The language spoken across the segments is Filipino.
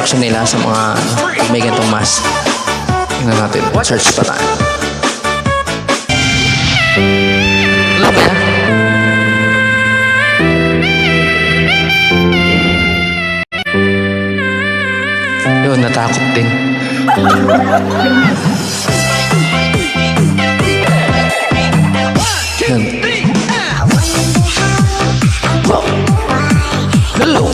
reaction nila sa mga pag may ganitong mask. Tingnan natin. Search pa tayo. Alam ba yan? Yun, natakot din. Yan. Hello.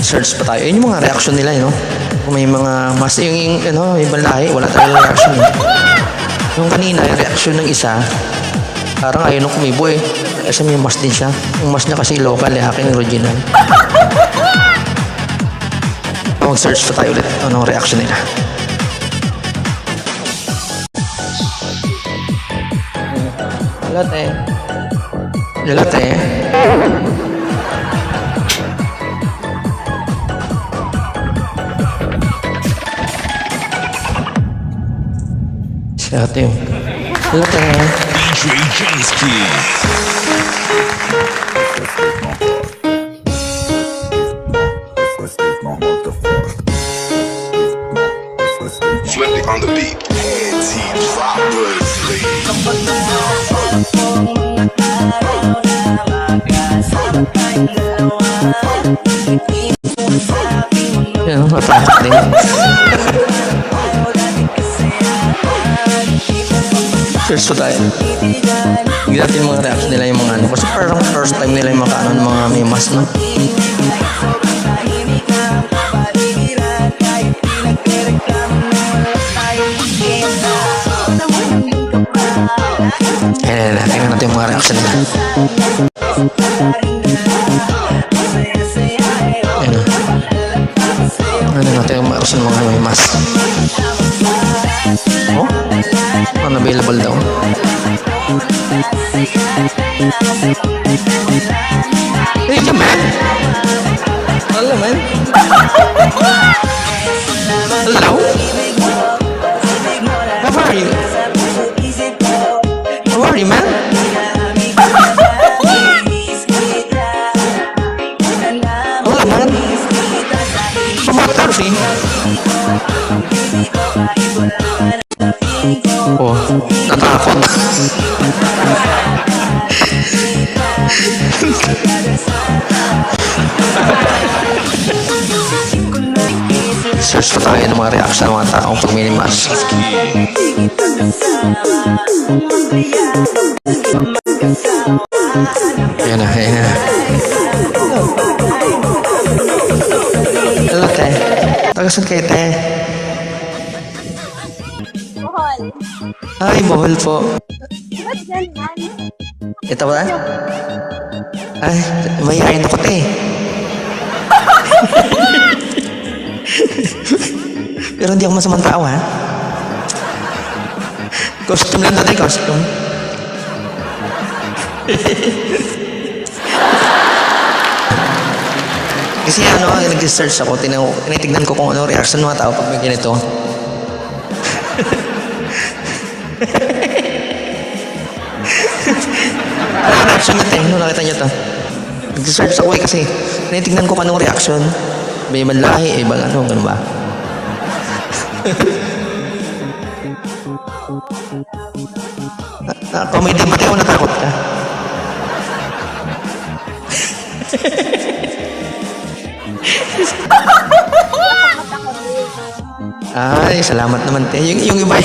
Search pa tayo. Yun yung mga reaction nila, no? Kung may mga mas yung ibang lahi, wala talaga reaction. Yung kanina, yung reaction ng isa, parang ayun nung kumibo eh. Kasi may mas din siya. Yung mas niya kasi local eh, aking original. Mag-search pa tayo ulit. Anong reaction nila? Lahat eh. Lahat eh. Lahat yun. Lahat eh. DJ Jansky. Flipping on the beat. Anti-droppers, Yan, matakot din. Search pa tayo. Hindi natin yung mga reaction nila yung mga ano. Kasi parang first time nila yung makaano ng mga may mask, no? Ayan, tingnan natin yung mga reaction nila. Ayan. Tingnan natin yung mga reaction ng mga may mask. Oh? Unavailable daw. Hey, come man! Hello, man! Hello? How are you? How are you, man? Hello, man! Pumatar, oh, natakot. Search pa tayo ng mga reaction ng mga taong pag minimas. Ayan na, ayan na. Hello, te. Tagasan kayo, te. Bohol. Ay, Bohol po. Ba't ganyan? Ito ba? Ay, mayayain ako, te. Pero hindi ako masamang tao, ha? Costume lang natin, costume. Kasi nag-search ako, tinitignan ko kung ano reaction ng mga tao pag may ganito. Ano reaction niya, te? Nakita niyo to? Nag-search ako kasi tinitignan ko kung anong reaction. May ibang lahi, ibang gano'n ba? Comedy ba tayo? Natakot ka? Ay, salamat naman, te. Yung iba,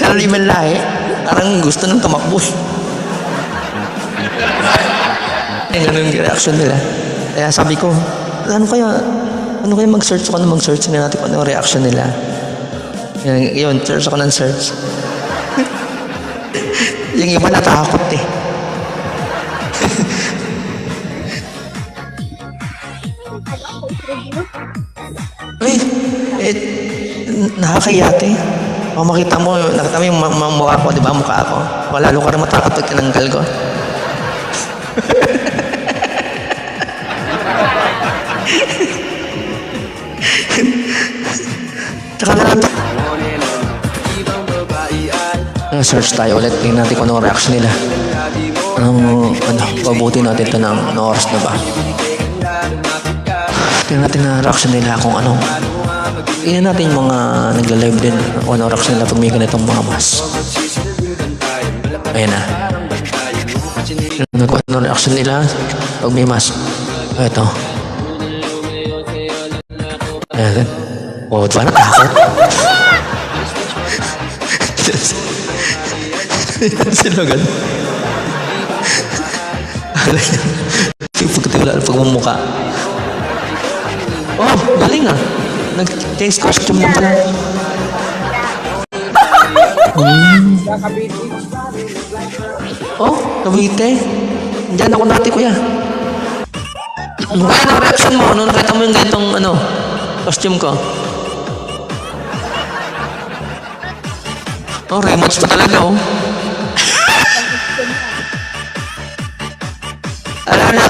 lalo ibang lahi, parang gusto nang tumakbo. Ay, ganun yung reaction nila. Kaya sabi ko, ano kaya mag-search ako na mag-search na natin kung ano yung reaction nila. Yun, search ako ng search. Yung iba natakot eh. Uy, nakakayate. Kung nakita mo yung mukha ko, di ba? Mukha ko. Lalo ka rin matakot pag tinanggal ko. Tsaka na lang. Search tayo ulit. Tingnan natin kung anong reaction nila. Pabuti natin ito ng oras na ba. Tingnan natin na reaction nila kung ano. Tingnan natin yung mga nagla-live din. Kung anong reaction nila pag may ganitong mga mas. Ayan na. Tingnan kung anong reaction nila pag may mas. Ito. Ayan. Oh, diba natakot? Sino agad? Pagkatiwala pagmumuka. Oh, galing ah. Nag-taste costume lang pala. Oh, Cavite. Diyan ako dati, kuya. Ano kaya ang reaction mo? Ano nakita mo yung ganitong costume ko? Oh, rematch pa talaga oh. Alam na